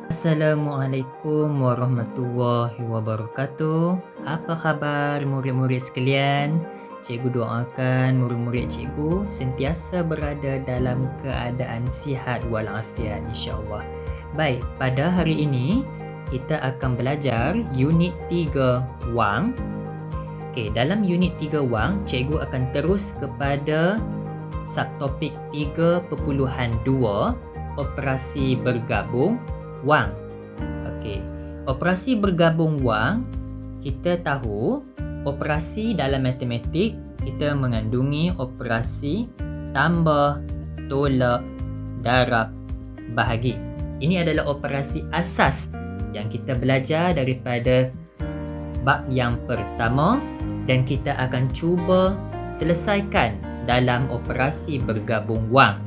Assalamualaikum warahmatullahi wabarakatuh. Apa khabar murid-murid sekalian? Cikgu doakan murid-murid cikgu sentiasa berada dalam keadaan sihat walafiat insya-Allah. Baik, pada hari ini kita akan belajar unit 3 Wang. Okey, dalam unit 3 Wang, cikgu akan terus kepada subtopik 3.2 operasi bergabung Wang. Okey. Operasi bergabung Wang, kita tahu operasi dalam matematik kita mengandungi operasi tambah, tolak, darab, bahagi. Ini adalah operasi asas yang kita belajar daripada bab yang pertama dan kita akan cuba selesaikan dalam operasi bergabung Wang.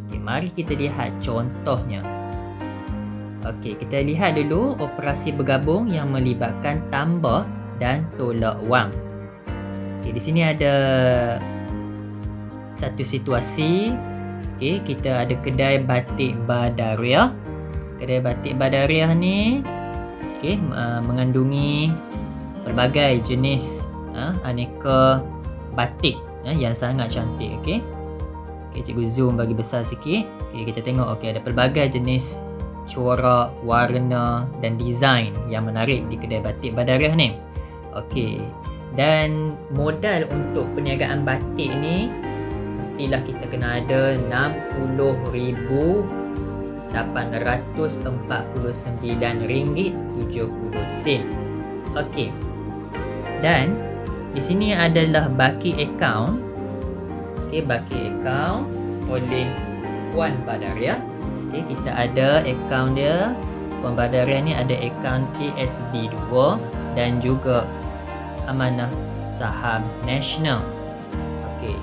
Okay, mari kita lihat contohnya. Okey, kita lihat dulu operasi bergabung yang melibatkan tambah dan tolak wang. Okey, di sini ada satu situasi. Okey, kita ada kedai batik Badariah. Kedai batik Badariah ni mengandungi pelbagai jenis aneka batik yang sangat cantik. Okey, cikgu zoom bagi besar sikit. Okey, kita tengok ada pelbagai jenis corak, warna dan design yang menarik di kedai batik Badariah ni. Okey. Dan modal untuk perniagaan batik ni mestilah kita kena ada RM60,849.70. Okey. Dan di sini adalah baki akaun. Okey, baki akaun oleh Puan Badariah. Kita ada akaun dia. Puan Badariah ni ada akaun ASB2 dan juga Amanah Saham Nasional. Okey.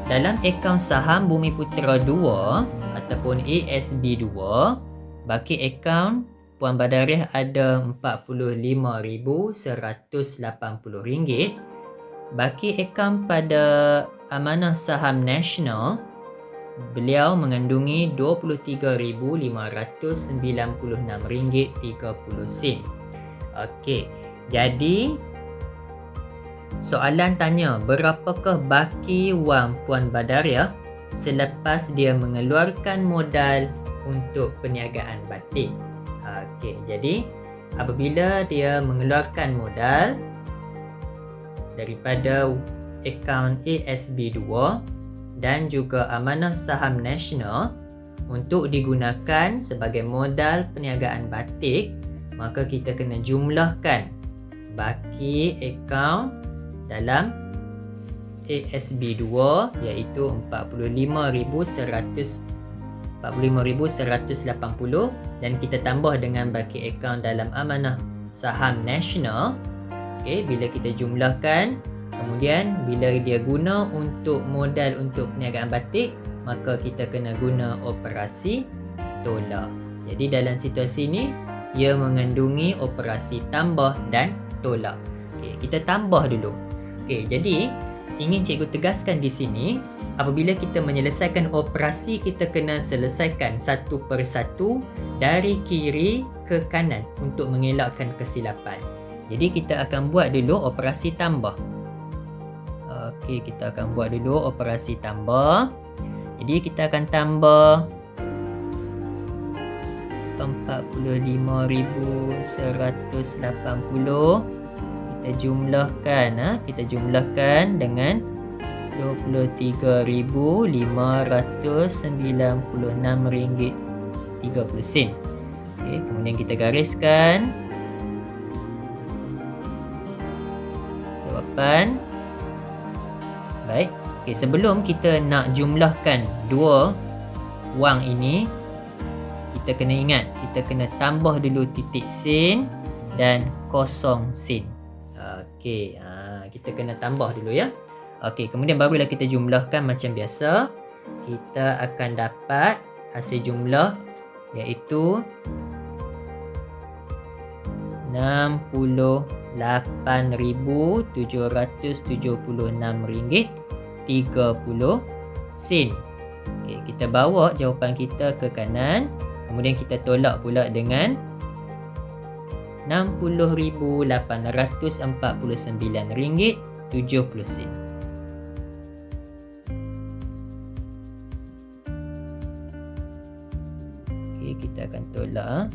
Dalam akaun saham Bumiputera 2 ataupun ASB2, baki akaun Puan Badariah ada RM45,180. Baki akaun pada Amanah Saham Nasional, beliau mengandungi RM23,596.30. Okey. Jadi soalan tanya, berapakah baki wang Puan Badariah selepas dia mengeluarkan modal untuk perniagaan batik? Okey, jadi apabila dia mengeluarkan modal daripada akaun ASB2 dan juga Amanah Saham Nasional untuk digunakan sebagai modal perniagaan batik, maka kita kena jumlahkan baki akaun dalam ASB2 iaitu RM45,180 dan kita tambah dengan baki akaun dalam Amanah Saham Nasional. Okey, bila kita jumlahkan, kemudian bila dia guna untuk modal untuk perniagaan batik, maka kita kena guna operasi tolak. Jadi dalam situasi ini ia mengandungi operasi tambah dan tolak. Okey, kita tambah dulu. Okey, jadi ingin cikgu tegaskan di sini, apabila kita menyelesaikan operasi, kita kena selesaikan satu persatu dari kiri ke kanan untuk mengelakkan kesilapan. Jadi kita akan buat dulu operasi tambah. Okey, kita akan buat dulu operasi tambah. Jadi kita akan tambah 45,180. Kita jumlahkan dengan RM23,596.30. Okey, kemudian kita gariskan jawapan. Baik. Okey, sebelum kita nak jumlahkan dua wang ini, kita kena ingat, kita kena tambah dulu titik sen dan kosong sen. Okey, kita kena tambah dulu ya. Okey, kemudian barulah kita jumlahkan macam biasa. Kita akan dapat hasil jumlah iaitu RM68,776.30. Okey, kita bawa jawapan kita ke kanan. Kemudian kita tolak pula dengan RM60,849.70. Okey, kita akan tolak.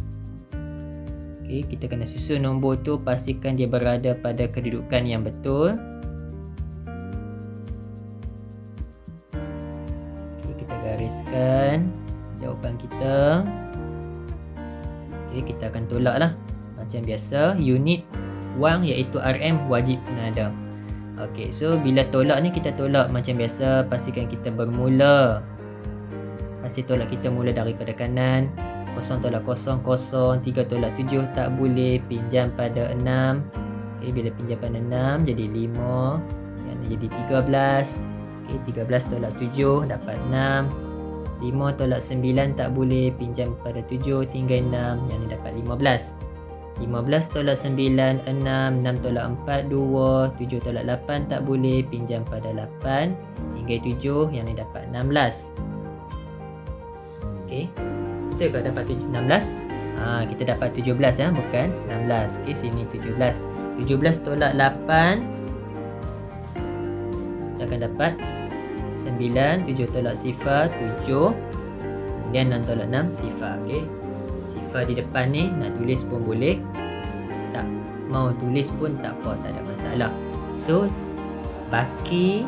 Okey, kita kena susun nombor tu, pastikan dia berada pada kedudukan yang betul. Okey, kita gariskan jawapan kita. Okey, kita akan tolak lah. Macam biasa, unit wang iaitu RM wajib kena ada. Okey, so bila tolak ni kita tolak macam biasa, pastikan kita bermula. Hasil tolak kita mula daripada kanan. 0 tolak 0, 0, 3 tolak 7 tak boleh, pinjam pada 6. Okay, bila pinjam pada 6 jadi 5, yang jadi 13. Okay, 13 tolak 7 dapat 6. 5 tolak 9 tak boleh, pinjam pada 7, tinggal 6, yang ni dapat 15. 15 tolak 9, 6. 6 tolak 4, 2. 7 tolak 8 tak boleh, pinjam pada 8, tinggal 7, yang ni dapat 16. Okay, betul ke dapat 16? Kita dapat 17 ya, bukan 16. Okey, sini 17. 17 tolak 8 kita akan dapat 9. 7 tolak 0, 7. Kemudian 6 tolak 6, 0. Okey. 0 di depan ni nak tulis pun boleh. Tak mau tulis pun tak apa, tak ada masalah. So, baki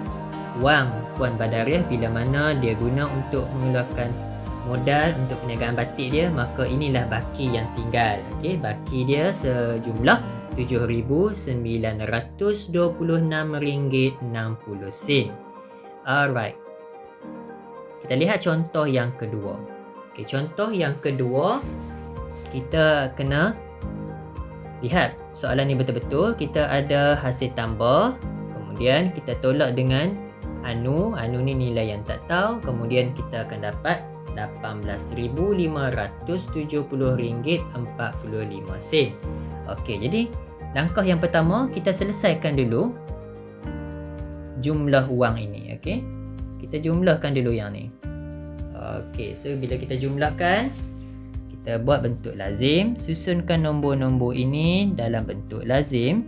wang Puan Badariah bila mana dia guna untuk mengeluarkan modal untuk perniagaan batik dia, maka inilah baki yang tinggal. Okey, baki dia sejumlah RM7,926.60. Alright. Kita lihat contoh yang kedua. Okey, contoh yang kedua kita kena lihat soalan ni betul-betul. Kita ada hasil tambah, kemudian kita tolak dengan anu ni nilai yang tak tahu, kemudian kita akan dapat RM18,570.45. Okey, jadi langkah yang pertama kita selesaikan dulu jumlah wang ini. Okey, kita jumlahkan dulu yang ni. Okey, so bila kita jumlahkan, kita buat bentuk lazim, susunkan nombor-nombor ini dalam bentuk lazim.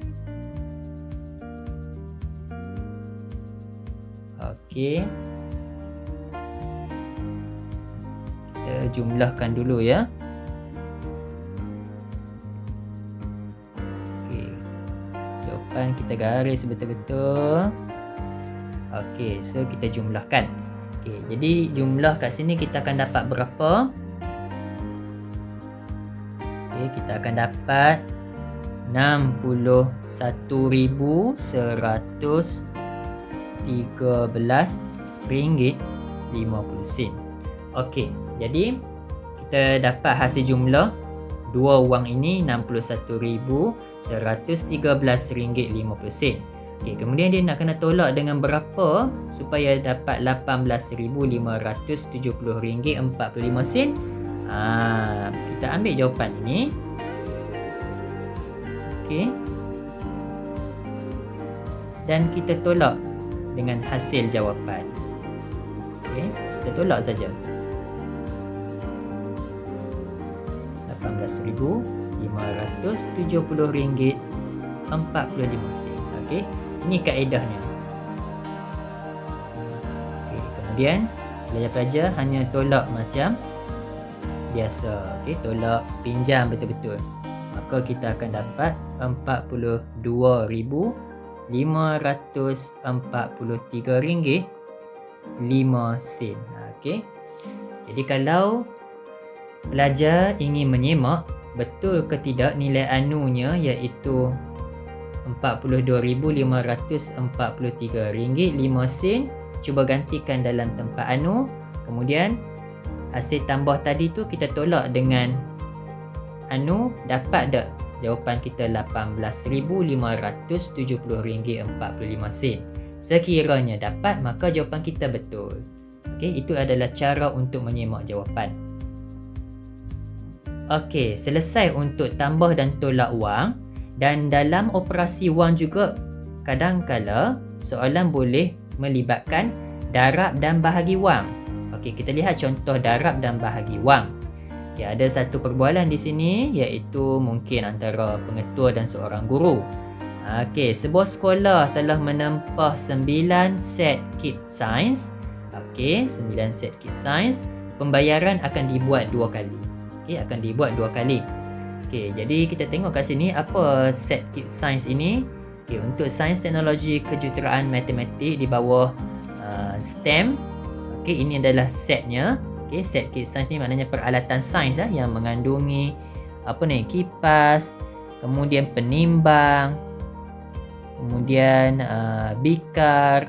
Okey, jumlahkan dulu ya. Okey, jawapan kita garis betul-betul. Okey, so kita jumlahkan. Okey, jadi jumlah kat sini kita akan dapat berapa? Okey, kita akan dapat RM61,113.50. Okey, jadi kita dapat hasil jumlah dua wang ini RM61,113.50. Okey, kemudian dia nak kena tolak dengan berapa supaya dapat RM18,570.45. Kita ambil jawapan ini. Okey. Dan kita tolak dengan hasil jawapan. Okey, kita tolak saja. RM18,570.45. Okey, ini kaedahnya. Okey, kemudian pelajar-pelajar hanya tolak macam biasa. Okey, tolak pinjam betul-betul. Maka kita akan dapat RM42,543.5. Okey. Jadi kalau pelajar ingin menyemak betul ke tidak nilai anunya iaitu RM42,543.5, cuba gantikan dalam tempat anu. Kemudian hasil tambah tadi tu kita tolak dengan anu, dapat tak jawapan kita RM18,570.45. Sekiranya dapat, maka jawapan kita betul. Okey, itu adalah cara untuk menyemak jawapan. Okey, selesai untuk tambah dan tolak wang. Dan dalam operasi wang juga kadang-kala soalan boleh melibatkan darab dan bahagi wang. Okey, kita lihat contoh darab dan bahagi wang. Okay, ada satu perbualan di sini iaitu mungkin antara pengetua dan seorang guru. Okey, sebuah sekolah telah menempah 9 set kit sains. Okey, 9 set kit sains. Pembayaran akan dibuat 2 kali. Okey, akan dibuat 2 kali. Okey, jadi kita tengok kat sini apa set kit sains ini. Okey, untuk sains, teknologi, kejuruteraan, matematik di bawah STEM. Okey, ini adalah setnya. Okey, set kit sains ni maknanya peralatan sains yang mengandungi kipas, kemudian penimbang, kemudian bikar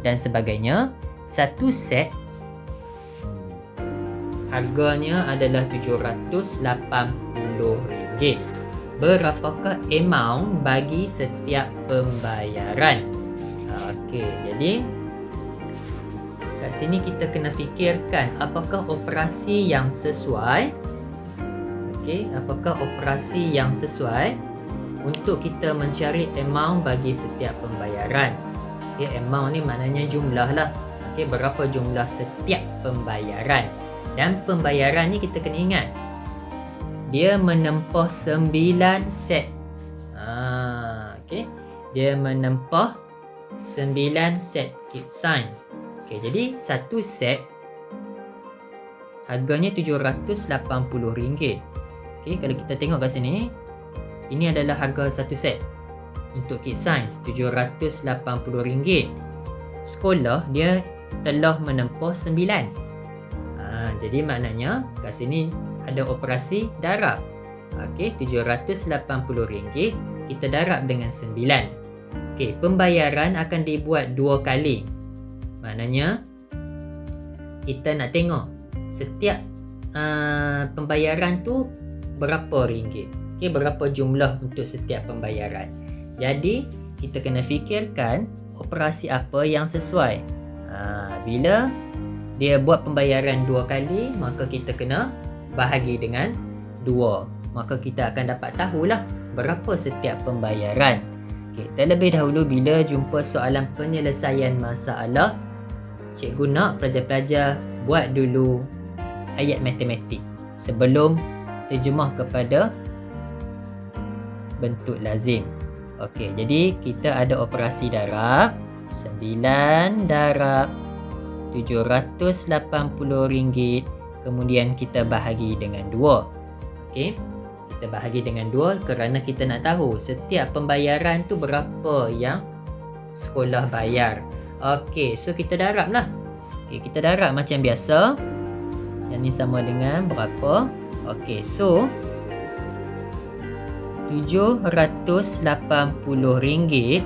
dan sebagainya. Satu set harganya adalah RM780. Berapakah amount bagi setiap pembayaran? Okey, jadi kat sini kita kena fikirkan apakah operasi yang sesuai. Okey, apakah operasi yang sesuai untuk kita mencari amount bagi setiap pembayaran. Okey, amount ni maknanya jumlah lah. Okey, berapa jumlah setiap pembayaran. Dan pembayaran ni kita kena ingat, dia menempah 9 set. Okey, dia menempah 9 set kit sains. Okey, jadi satu set harganya RM780. Okey, kalau kita tengok kat sini, ini adalah harga satu set untuk kit sains, RM780. Sekolah dia telah menempah 9. Jadi maknanya kat sini ada operasi darab. Okey, RM780 kita darab dengan 9. Okey, pembayaran akan dibuat 2 kali. Maknanya kita nak tengok setiap pembayaran tu berapa ringgit. Okey, berapa jumlah untuk setiap pembayaran. Jadi kita kena fikirkan operasi apa yang sesuai. Bila dia buat pembayaran 2 kali, maka kita kena bahagi dengan 2. Maka kita akan dapat tahulah berapa setiap pembayaran. Okay, terlebih dahulu bila jumpa soalan penyelesaian masalah, cikgu nak pelajar-pelajar buat dulu ayat matematik sebelum terjemah kepada bentuk lazim. Okey, jadi kita ada operasi darab. 9 darab RM780, kemudian kita bahagi dengan 2. Okey, kita bahagi dengan 2 kerana kita nak tahu setiap pembayaran tu berapa yang sekolah bayar. Okey, so kita darab lah. Okey, kita darab macam biasa. Yang ni sama dengan berapa? Okey, so RM780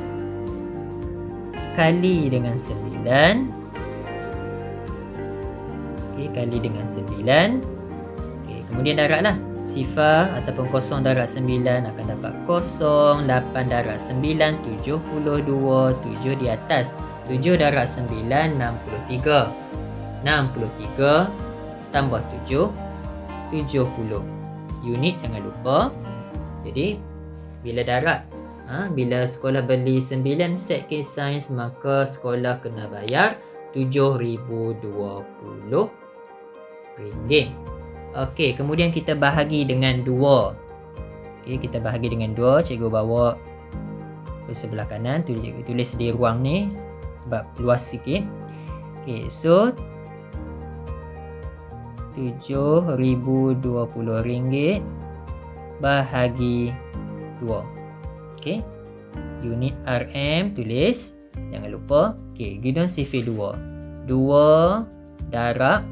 kali dengan 9. Okey, kali dengan 9. Okey, kemudian darablah. Sifar ataupun kosong darab 9 akan dapat kosong. 8 darab 9, 72. 7 di atas. 7 darab 9, 63. 63 tambah 7, 70. Unit jangan lupa. Jadi, bila darab, bila sekolah beli 9 set kit sains, maka sekolah kena bayar RM7,020. Okey, kemudian kita bahagi dengan 2. Okey, kita bahagi dengan 2. Cikgu bawa ke sebelah kanan, tulis di ruang ni sebab luas sikit. Okey, so RM7,020 bahagi 2. Okey, unit RM tulis, jangan lupa. Okey, guna sifir 2. 2 darab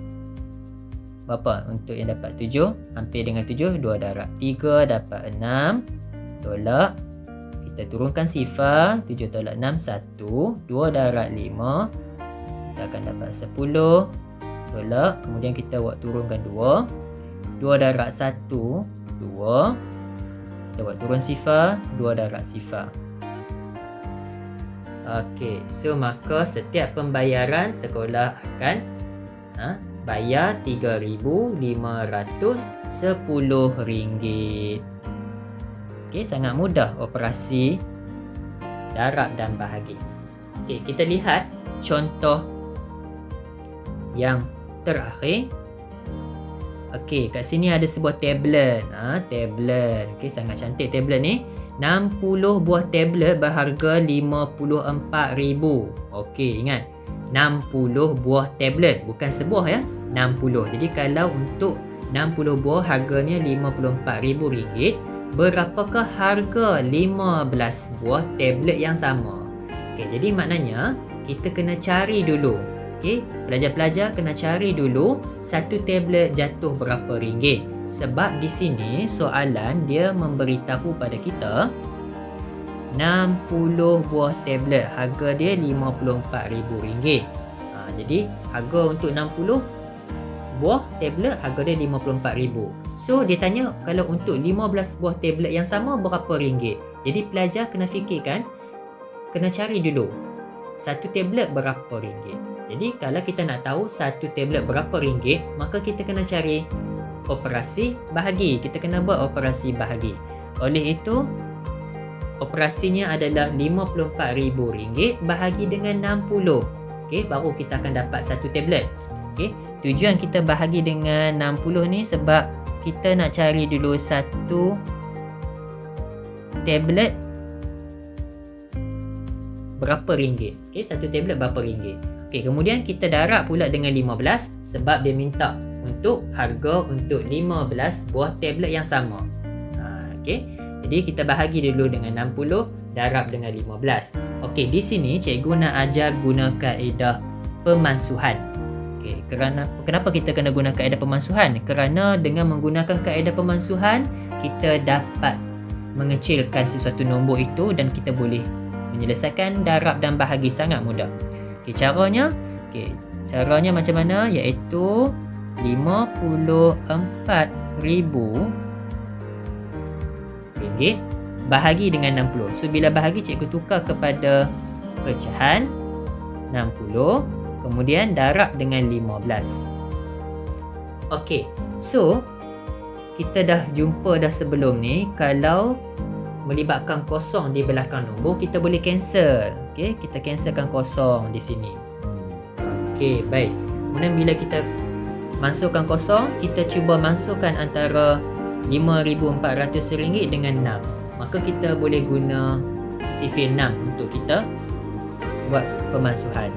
berapa untuk yang dapat 7? Hampir dengan 7, 2 darab 3 dapat 6. Tolak, kita turunkan sifar. 7 tolak 6, 1. 2 darab 5, kita akan dapat 10. Tolak, kemudian kita buat turunkan 2. 2 darab 1, 2. Kita buat turun sifar. 2 darab sifar. Okey, so maka setiap pembayaran sekolah akan bayar RM3,510. Okey, sangat mudah operasi darab dan bahagi. Okey, kita lihat contoh yang terakhir. Okey, kat sini ada sebuah tablet. Tablet. Okey, sangat cantik tablet ni. 60 buah tablet berharga RM54,000. Okey, ingat. 60 buah tablet, bukan sebuah ya. 60. Jadi kalau untuk 60 buah harganya RM54,000, berapakah harga 15 buah tablet yang sama? Okey, jadi maknanya kita kena cari dulu. Okey, pelajar-pelajar kena cari dulu satu tablet jatuh berapa ringgit. Sebab di sini soalan dia memberitahu pada kita 60 buah tablet, harga dia RM54,000. Jadi harga untuk 60 buah tablet harga dia RM54,000. So dia tanya kalau untuk 15 buah tablet yang sama berapa ringgit. Jadi pelajar kena fikirkan, kena cari dulu satu tablet berapa ringgit. Jadi kalau kita nak tahu satu tablet berapa ringgit, maka kita kena cari operasi bahagi. Kita kena buat operasi bahagi. Oleh itu operasinya adalah RM54,000 bahagi dengan 60. Okey, baru kita akan dapat satu tablet. Okey, tujuan kita bahagi dengan 60 ni sebab kita nak cari dulu satu tablet berapa ringgit. Okey, satu tablet berapa ringgit. Okey, kemudian kita darab pula dengan 15 sebab dia minta untuk harga untuk 15 buah tablet yang sama. Okey, jadi kita bahagi dulu dengan 60 darab dengan 15. Okey, di sini cikgu nak ajar guna kaedah pemansuhan. Okey, kenapa kita kena guna kaedah pemansuhan? Kerana dengan menggunakan kaedah pemansuhan, kita dapat mengecilkan sesuatu nombor itu dan kita boleh menyelesaikan darab dan bahagi sangat mudah. Okey, caranya macam mana? Iaitu RM54,000 bahagi dengan 60. So bila bahagi, cikgu tukar kepada pecahan 60, kemudian darab dengan 15. Okey, so kita dah jumpa dah sebelum ni, kalau melibatkan kosong di belakang nombor, kita boleh cancel. Okey, kita cancelkan kosong di sini. Okey, baik. Kemudian bila kita masukkan kosong, kita cuba masukkan antara RM5,400 dengan 6. Maka kita boleh guna sifir 6 untuk kita buat pemansuhan.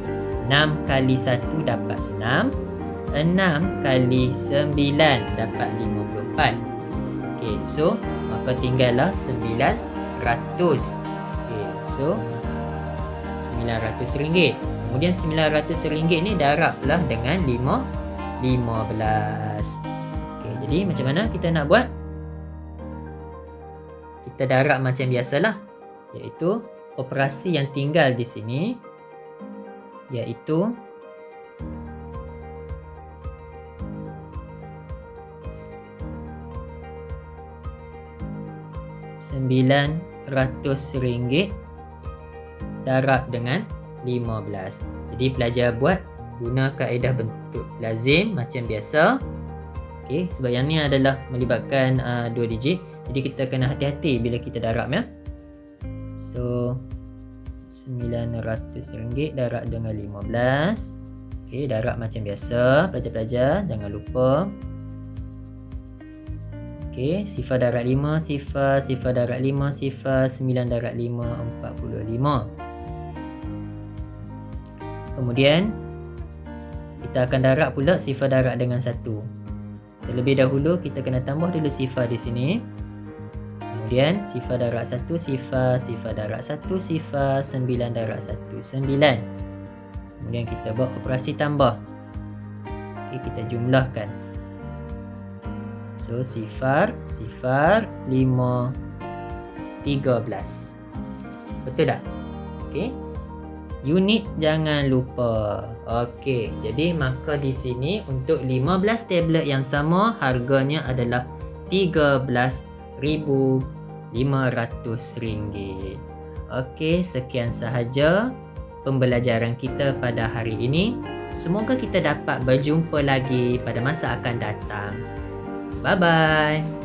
6 kali 1 dapat 6. 6 kali 9 dapat 54. Okey, so maka tinggallah 900. Okey, so RM900. Kemudian RM900 ni darablah dengan 15. Okey, jadi macam mana kita nak buat? Kita darab macam biasalah, iaitu operasi yang tinggal di sini iaitu RM900 darab dengan 15. Jadi pelajar buat guna kaedah bentuk lazim macam biasa. Okey, sebab yang ni adalah melibatkan 2 digit. Jadi kita kena hati-hati bila kita darab ya. So RM900 darab dengan 15. Okey, darab macam biasa pelajar-pelajar, jangan lupa. Okey, sifar darab 5, sifar darab 5, sifar 9 darab 5, 45. Kemudian kita akan darab pula sifar darab dengan 1. Terlebih dahulu kita kena tambah dulu sifar di sini. Kemudian sifar darab 1, sifar darab 1, sifar 9 darab 1, 9. Kemudian kita buat operasi tambah. Okey, kita jumlahkan. So sifar 5, 13. Betul tak? Okey. Unit jangan lupa. Okey, jadi maka di sini untuk 15 tablet yang sama harganya adalah RM13,500. Okey, sekian sahaja pembelajaran kita pada hari ini. Semoga kita dapat berjumpa lagi pada masa akan datang. Bye bye.